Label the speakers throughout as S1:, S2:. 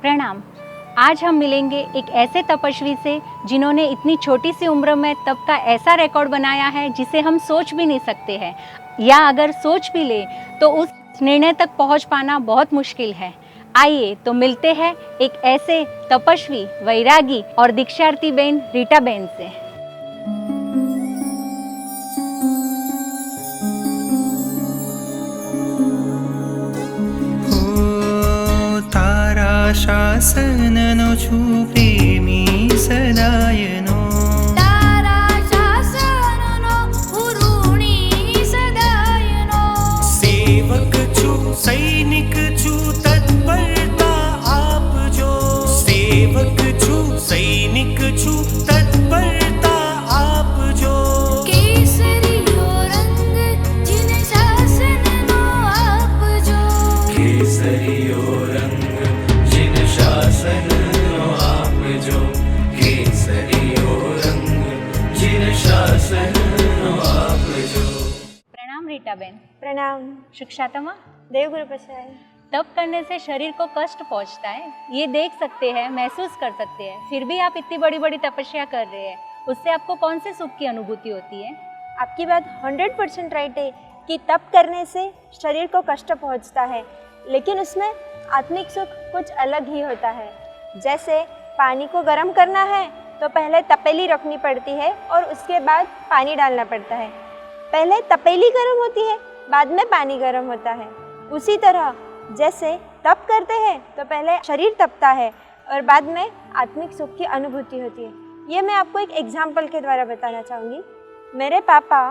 S1: प्रणाम। आज हम मिलेंगे एक ऐसे तपस्वी से जिन्होंने इतनी छोटी सी उम्र में तप का ऐसा रिकॉर्ड बनाया है जिसे हम सोच भी नहीं सकते हैं, या अगर सोच भी ले तो उस निर्णय तक पहुंच पाना बहुत मुश्किल है। आइए तो मिलते हैं एक ऐसे तपस्वी, वैरागी और दीक्षार्थी बहन रीटा बहन से।
S2: शासननो छु प्रेमी सदायनो
S3: तारा शासननो उरुणी सदायनो
S2: सेवक छु सैनिक छु तत्परता आप जो सेवक छु सैनिक छु तत्परता आप जो
S3: केसरियो रंग जिन शासननो आप जो
S2: केसरियो रंग जिन शासनो आप जो केसरियो रंग जिन शासनो आप जो।
S1: प्रणाम रीटा बहन।
S4: प्रणाम।
S1: सुक्षातमा।
S4: देवगुरु प्रसाद।
S1: तप करने से शरीर को कष्ट पहुंचता है, ये देख सकते हैं, महसूस कर सकते हैं, फिर भी आप इतनी बड़ी बड़ी तपस्या कर रहे हैं, उससे आपको कौन से सुख की अनुभूति होती है?
S4: आपकी बात 100% राइट है कि तप करने से शरीर को कष्ट पहुंचता है, लेकिन उसमें आत्मिक सुख कुछ अलग ही होता है। जैसे पानी को गर्म करना है तो पहले तपेली रखनी पड़ती है और उसके बाद पानी डालना पड़ता है। पहले तपेली गर्म होती है, बाद में पानी गर्म होता है। उसी तरह जैसे तप करते हैं तो पहले शरीर तपता है और बाद में आत्मिक सुख की अनुभूति होती है। ये मैं आपको एक एग्जाम्पल के द्वारा बताना चाहूँगी। मेरे पापा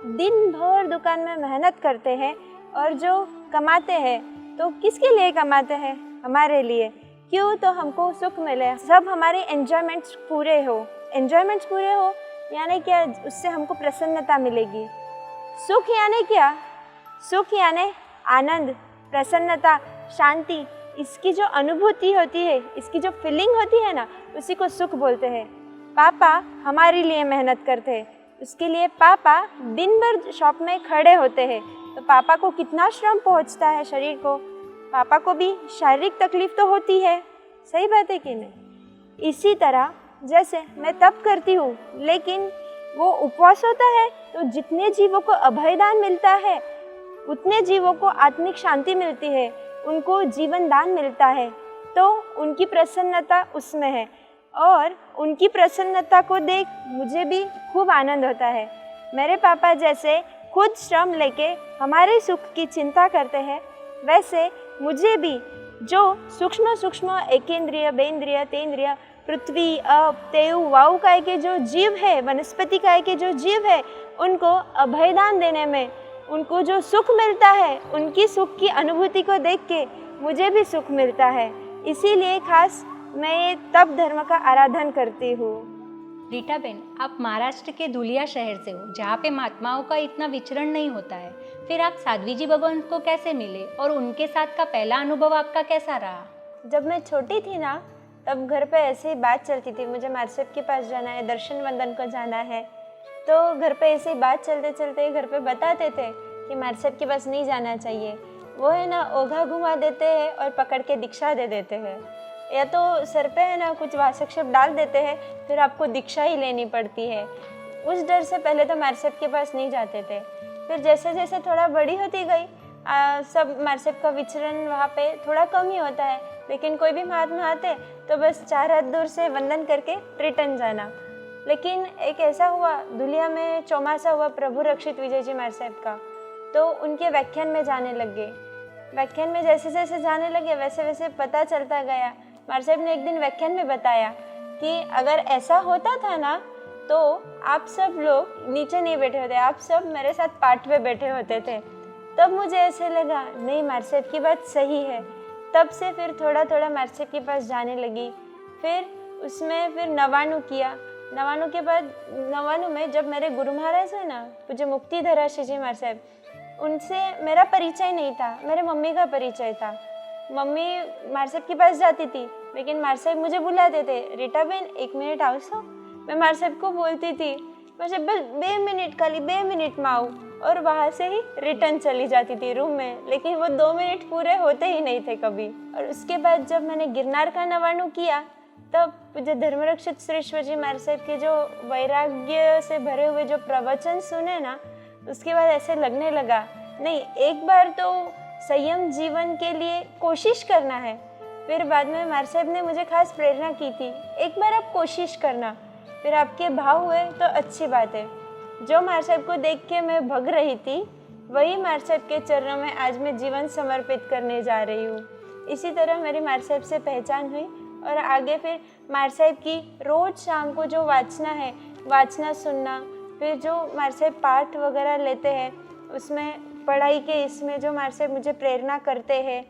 S4: दिन भर दुकान में मेहनत करते हैं और जो कमाते हैं तो किसके लिए कमाते हैं? हमारे लिए। क्यों? तो हमको सुख मिले, सब हमारे एन्जॉयमेंट्स पूरे हो। एन्जॉयमेंट्स पूरे हो यानी क्या? उससे हमको प्रसन्नता मिलेगी। सुख यानी क्या? सुख यानी आनंद, प्रसन्नता, शांति। इसकी जो अनुभूति होती है, इसकी जो फीलिंग होती है ना, उसी को सुख बोलते हैं। पापा हमारे लिए मेहनत करते हैं, उसके लिए पापा दिन भर शॉप में खड़े होते हैं, तो पापा को कितना श्रम पहुंचता है शरीर को। पापा को भी शारीरिक तकलीफ तो होती है, सही बात है कि नहीं? इसी तरह जैसे मैं तप करती हूँ लेकिन वो उपवास होता है तो जितने जीवों को अभयदान मिलता है, उतने जीवों को आत्मिक शांति मिलती है, उनको जीवन दान मिलता है, तो उनकी प्रसन्नता उसमें है। और उनकी प्रसन्नता को देख मुझे भी खूब आनंद होता है। मेरे पापा जैसे खुद श्रम लेके हमारे सुख की चिंता करते हैं, वैसे मुझे भी जो सूक्ष्म सूक्ष्म एकेंद्रिय, बेंद्रिय, तेंद्रिय, पृथ्वी, अप, तेयु, वायु काय के जो जीव है, वनस्पति काय के जो जीव है, उनको अभयदान देने में उनको जो सुख मिलता है, उनकी सुख की अनुभूति को देख के मुझे भी सुख मिलता है। इसीलिए खास मैं ये तप धर्म का आराधन करती हूँ।
S1: रीटा बहन, आप महाराष्ट्र के धुलिया शहर से हो, जहाँ पे महात्माओं का इतना विचरण नहीं होता है। फिर आप साध्वी जी भगवान को कैसे मिले और उनके साथ का पहला अनुभव आपका कैसा रहा?
S4: जब मैं छोटी थी ना, तब घर पे ऐसे ही बात चलती थी, मुझे मार्सेप के पास जाना है, दर्शन वंदन को जाना है। तो घर पे ऐसे ही बात चलते चलते घर पे बताते थे कि मार्सेप के पास नहीं जाना चाहिए, वो है ना ओघा घुमा देते हैं और पकड़ के दीक्षा दे देते हैं, या तो सर पे है ना कुछ वासक शब्द डाल देते हैं, फिर आपको दीक्षा ही लेनी पड़ती है। उस डर से पहले तो मार्सेप के पास नहीं जाते थे। फिर जैसे जैसे थोड़ा बड़ी होती गई, सब मार्सेप का विचरण वहाँ पे थोड़ा कम ही होता है, लेकिन कोई भी महात्मा आते तो बस 4 हाथ दूर से वंदन करके रिटर्न जाना। लेकिन एक ऐसा हुआ, धुलिया में चौमासा हुआ प्रभु रक्षित विजय जी मार्सेप का, तो उनके व्याख्यान में जाने लग गए। व्याख्यान में जैसे जैसे जाने लगे वैसे वैसे पता चलता गया। मार्सेप ने एक दिन व्याख्यान में बताया कि अगर ऐसा होता था ना तो आप सब लोग नीचे नहीं बैठे होते, आप सब मेरे साथ पाठ पे बैठे होते थे। तब मुझे ऐसे लगा नहीं, मार्सेप की बात सही है। तब से फिर थोड़ा थोड़ा मार्सेप के पास जाने लगी। फिर उसमें फिर नवाणु किया। नवाणु के बाद नवाणु में जब मेरे गुरु महाराज है ना, मुझे मुक्तिधरा श्री जी मार्सेप, उनसे मेरा परिचय नहीं था, मेरे मम्मी का परिचय था। मम्मी मार्सेप के पास जाती थी, लेकिन मार्सेप मुझे बुलाते थे, रीटा बहन 1 मिनट आओ सो। मैं मार्सेप को बोलती थी, मार्सेप बस 2 मिनट खाली 2 मिनट में आऊँ, और वहाँ से ही रिटर्न चली जाती थी रूम में, लेकिन वो 2 मिनट पूरे होते ही नहीं थे कभी। और उसके बाद जब मैंने गिरनार का नवाणु किया तब मुझे धर्मरक्षित श्री ईश्वर जी महाराज साहब के जो वैराग्य से भरे हुए जो प्रवचन सुने ना, उसके बाद ऐसे लगने लगा नहीं, एक बार तो संयम जीवन के लिए कोशिश करना है। फिर बाद में महाराज साहब ने मुझे खास प्रेरणा की थी, एक बार आप कोशिश करना, फिर आपके भाव हुए तो अच्छी बात है। जो महाराज साहब को देख के मैं भग रही थी, वही महाराज साहब के चरणों में आज मैं जीवन समर्पित करने जा रही हूँ। इसी तरह मेरी महाराज साहब से पहचान हुई और आगे फिर महाराज साहब की रोज़ शाम को जो वाचना है, वाचना सुनना, फिर जो महाराज साहब पाठ वगैरह लेते हैं उसमें पढ़ाई के इसमें जो महाराज साहब मुझे प्रेरणा करते हैं,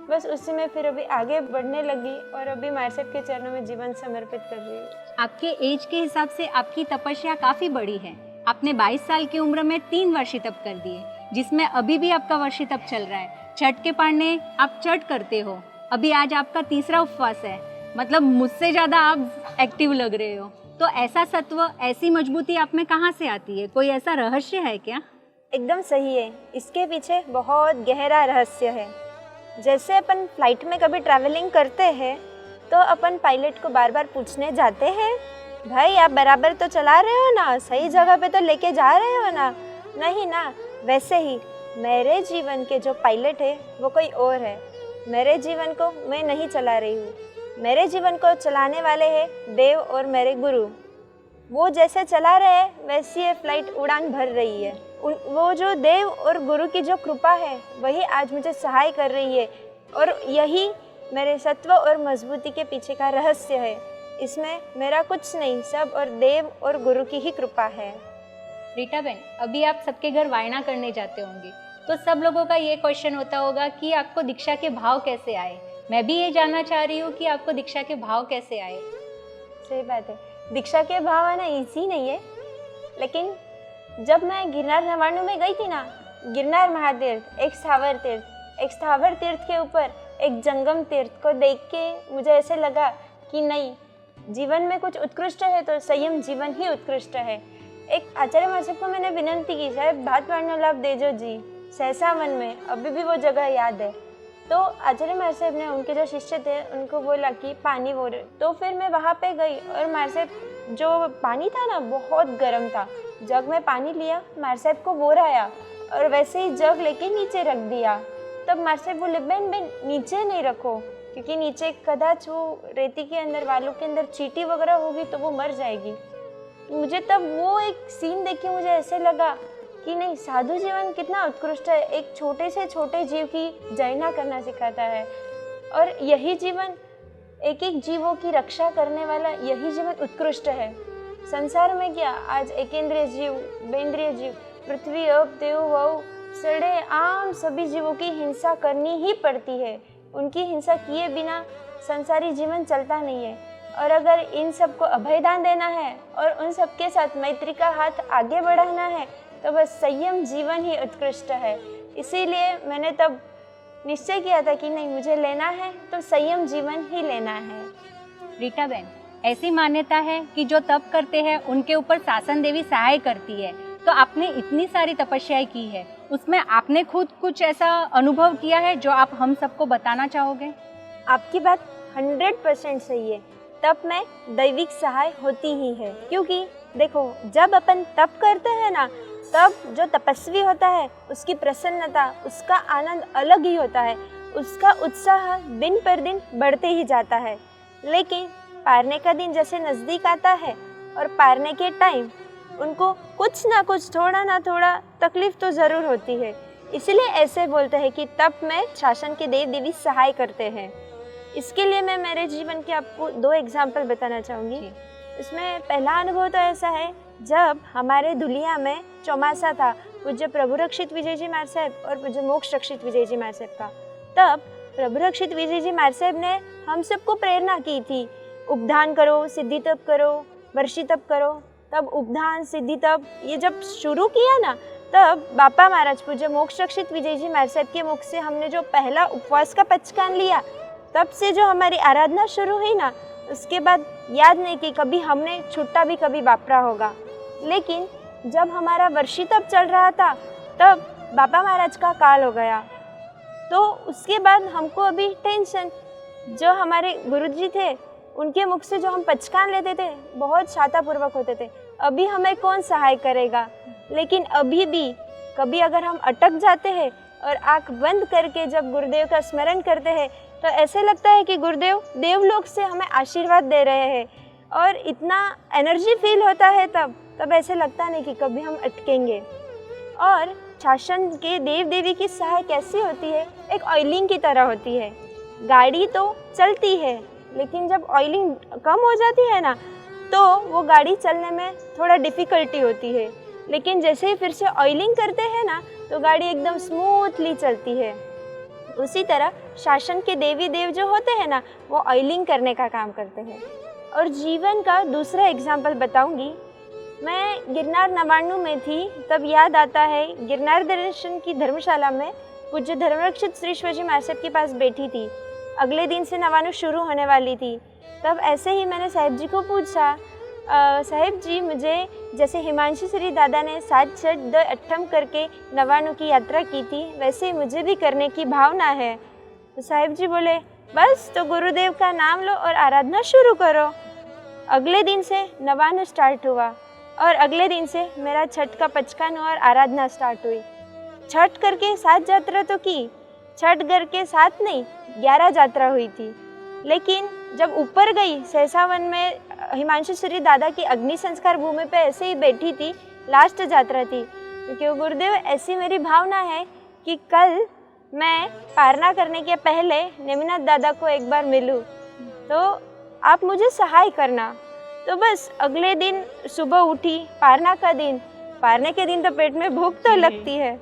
S4: बस उसी में फिर अभी आगे बढ़ने लगी और अभी महाराज साहब के चरणों में जीवन समर्पित कर रही हूँ।
S1: आपके एज के हिसाब से आपकी तपस्या काफ़ी बड़ी है। आपने 22 साल की उम्र में 3 वर्षी तप कर दिए, जिसमें अभी भी आपका वर्षी तप चल रहा है। छठ के पढ़ने आप छठ करते हो, अभी आज आपका 3रा उपवास है, मतलब मुझसे ज़्यादा आप एक्टिव लग रहे हो। तो ऐसा सत्व, ऐसी मजबूती आप में कहाँ से आती है? कोई ऐसा रहस्य है क्या?
S4: एकदम सही है, इसके पीछे बहुत गहरा रहस्य है। जैसे अपन फ्लाइट में कभी ट्रैवलिंग करते हैं तो अपन पायलट को बार बार पूछने जाते हैं, भाई आप बराबर तो चला रहे हो ना, सही जगह पे तो लेके जा रहे हो ना? नहीं ना। वैसे ही मेरे जीवन के जो पायलट है वो कोई और है। मेरे जीवन को मैं नहीं चला रही हूँ, मेरे जीवन को चलाने वाले हैं देव और मेरे गुरु। वो जैसे चला रहे हैं वैसी ये फ्लाइट उड़ान भर रही है। वो जो देव और गुरु की जो कृपा है वही आज मुझे सहाय कर रही है और यही मेरे सत्व और मजबूती के पीछे का रहस्य है। इसमें मेरा कुछ नहीं, सब और देव और गुरु की ही कृपा है।
S1: रीटा बहन, अभी आप सबके घर वायना करने जाते होंगे, तो सब लोगों का ये क्वेश्चन होता होगा कि आपको दीक्षा के भाव कैसे आए। मैं भी ये जानना चाह रही हूँ कि आपको दीक्षा के भाव कैसे आए।
S4: सही बात है, दीक्षा के भाव आना ईजी नहीं है, लेकिन जब मैं गिरनार नवाणु में गई थी ना, गिरनार महातीर्थ एक स्थावर तीर्थ के ऊपर एक जंगम तीर्थ को देख के मुझे ऐसे लगा कि नहीं, जीवन में कुछ उत्कृष्ट है तो संयम जीवन ही उत्कृष्ट है। एक आचार्य महाराज को मैंने विनंती की, साहब भात वाणा लाभ देजो जी, सहसा मन में, अभी भी वो जगह याद है। तो आचार्य महाराज साहब ने, उनके जो शिष्य थे उनको बोला कि पानी वो रहे। तो फिर मैं वहाँ पे गई और महाराज साहब जो पानी था ना बहुत गर्म था, जग में पानी लिया, महाराज साहब को बोर आया और वैसे ही जग लेके नीचे रख दिया। तब महाराज साहब बोले, बहन नीचे नहीं रखो, क्योंकि नीचे कदाच वो रेती के अंदर, बालू के अंदर चींटी वगैरह होगी तो वो मर जाएगी। मुझे तब वो एक सीन देख के मुझे ऐसे लगा कि नहीं, साधु जीवन कितना उत्कृष्ट है, एक छोटे से छोटे जीव की जयना करना सिखाता है। और यही जीवन, एक एक जीवों की रक्षा करने वाला यही जीवन उत्कृष्ट है। संसार में क्या, आज एकेंद्रिय जीव, बेंद्रिय जीव, पृथ्वी अप देव वह सड़े आम सभी जीवों की हिंसा करनी ही पड़ती है। उनकी हिंसा किए बिना संसारी जीवन चलता नहीं है। और अगर इन सबको अभयदान देना है और उन सबके साथ मैत्री का हाथ आगे बढ़ाना है तो बस संयम जीवन ही उत्कृष्ट है। इसीलिए मैंने तब निश्चय किया था कि नहीं, मुझे लेना है तो संयम जीवन ही लेना है।
S1: रीटा बहन, ऐसी मान्यता है कि जो तप करते हैं उनके ऊपर शासन देवी सहाय करती है। तो आपने इतनी सारी तपस्याएं की है, उसमें आपने खुद कुछ ऐसा अनुभव किया है जो आप हम सबको बताना चाहोगे?
S4: आपकी बात 100% सही है। तप में दैविक सहाय होती ही है, क्योंकि देखो जब अपन तप करते हैं ना, तब जो तपस्वी होता है उसकी प्रसन्नता, उसका आनंद अलग ही होता है, उसका उत्साह दिन पर दिन बढ़ते ही जाता है। लेकिन पारने का दिन जैसे नज़दीक आता है और पारने के टाइम उनको कुछ ना कुछ, थोड़ा ना थोड़ा तकलीफ तो ज़रूर होती है। इसलिए ऐसे बोलते हैं कि तप में शासन के देव देवी सहाय करते हैं। इसके लिए मैं मेरे जीवन के आपको 2 एग्जाम्पल बताना चाहूँगी। इसमें पहला अनुभव तो ऐसा है, जब हमारे दुलिया में चौमासा था, पूज्य प्रभु रक्षित विजय जी महाराज साहब और पूज्य मोक्ष रक्षित विजय जी महाराज साहब का, तब प्रभु रक्षित विजय जी महाराज साहब ने हम सबको प्रेरणा की थी, उपधान करो, सिद्धि तप करो, वर्षी तप करो। तब उपधान, सिद्धि तप ये जब शुरू किया ना, तब बापा महाराज पूज्य मोक्ष रक्षित विजय जी महाराज साहब के मुख से हमने जो पहला उपवास का पचकान लिया, तब से जो हमारी आराधना शुरू हुई ना, उसके बाद याद नहीं कि कभी हमने छुट्टा भी कभी वापरा होगा। लेकिन जब हमारा वर्षी तप चल रहा था, तब बाबा महाराज का काल हो गया। तो उसके बाद हमको अभी टेंशन, जो हमारे गुरुजी थे उनके मुख से जो हम पचकान लेते थे बहुत शातापूर्वक होते थे, अभी हमें कौन सहाय करेगा। लेकिन अभी भी कभी अगर हम अटक जाते हैं और आंख बंद करके जब गुरुदेव का स्मरण करते हैं तो ऐसे लगता है कि गुरुदेव देवलोक से हमें आशीर्वाद दे रहे हैं और इतना एनर्जी फील होता है। तब ऐसे लगता नहीं कि कभी हम अटकेंगे। और शासन के देव देवी की सहाय कैसी होती है, एक ऑयलिंग की तरह होती है। गाड़ी तो चलती है लेकिन जब ऑयलिंग कम हो जाती है ना तो वो गाड़ी चलने में थोड़ा डिफ़िकल्टी होती है, लेकिन जैसे ही फिर से ऑयलिंग करते हैं ना तो गाड़ी एकदम स्मूथली चलती है। उसी तरह शासन के देवी देव जो होते हैं ना वो ऑयलिंग करने का काम करते हैं। और जीवन का दूसरा एग्जाम्पल बताऊंगी। मैं गिरनार नवाणु में थी, तब याद आता है गिरनार दर्शन की धर्मशाला में पूज्य धर्मरक्षित श्री शिवाजी महाराज के पास बैठी थी। अगले दिन से नवाणु शुरू होने वाली थी। तब ऐसे ही मैंने साहिब जी को पूछा, साहिब जी मुझे जैसे हिमांशु श्री दादा ने 7 छठ 2 अट्ठम करके नवाणु की यात्रा की थी वैसे ही मुझे भी करने की भावना है। तो साहिब जी बोले बस तो गुरुदेव का नाम लो और आराधना शुरू करो। अगले दिन से नवाणु स्टार्ट हुआ और अगले दिन से मेरा छठ का पचकान और आराधना स्टार्ट हुई। छठ करके 7 यात्रा तो की, छठ करके 7 नहीं 11 यात्रा हुई थी। लेकिन जब ऊपर गई सहसावन में हिमांशु श्री दादा की अग्नि संस्कार भूमि पे ऐसे ही बैठी थी, लास्ट यात्रा थी, क्योंकि गुरुदेव ऐसी मेरी भावना है कि कल मैं पारना करने के पहले नेमिनाथ दादा को एक बार मिलूं, तो आप मुझे सहाय करना। तो बस अगले दिन सुबह उठी, पारना का दिन, पारने के दिन तो पेट में भूख तो लगती है।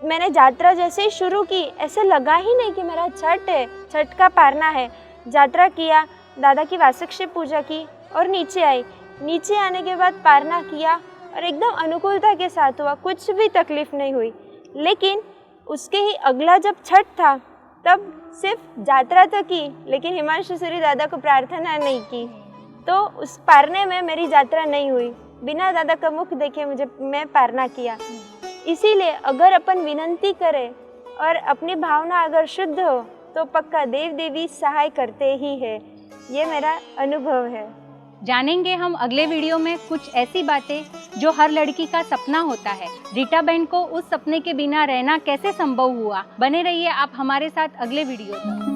S4: मैंने यात्रा जैसे ही शुरू की ऐसे लगा ही नहीं कि मेरा छठ है, छठ का पारना है। यात्रा किया, दादा की वार्षिक पूजा की और नीचे आई। नीचे आने के बाद पारना किया और एकदम अनुकूलता के साथ हुआ, कुछ भी तकलीफ नहीं हुई। लेकिन उसके ही अगला जब छठ था तब सिर्फ यात्रा तो की लेकिन हिमांशु श्री दादा को प्रार्थना नहीं की, तो उस पारने में मेरी यात्रा नहीं हुई। बिना दादा का मुख देखे मैं पारना किया। इसीलिए अगर अपन विनंती करें और अपनी भावना अगर शुद्ध हो तो पक्का देव देवी सहाय करते ही है। ये मेरा अनुभव है।
S1: जानेंगे हम अगले वीडियो में कुछ ऐसी बातें जो हर लड़की का सपना होता है। रीटा बहन को उस सपने के बिना रहना कैसे संभव हुआ। बने रहिए आप हमारे साथ अगले वीडियो तक।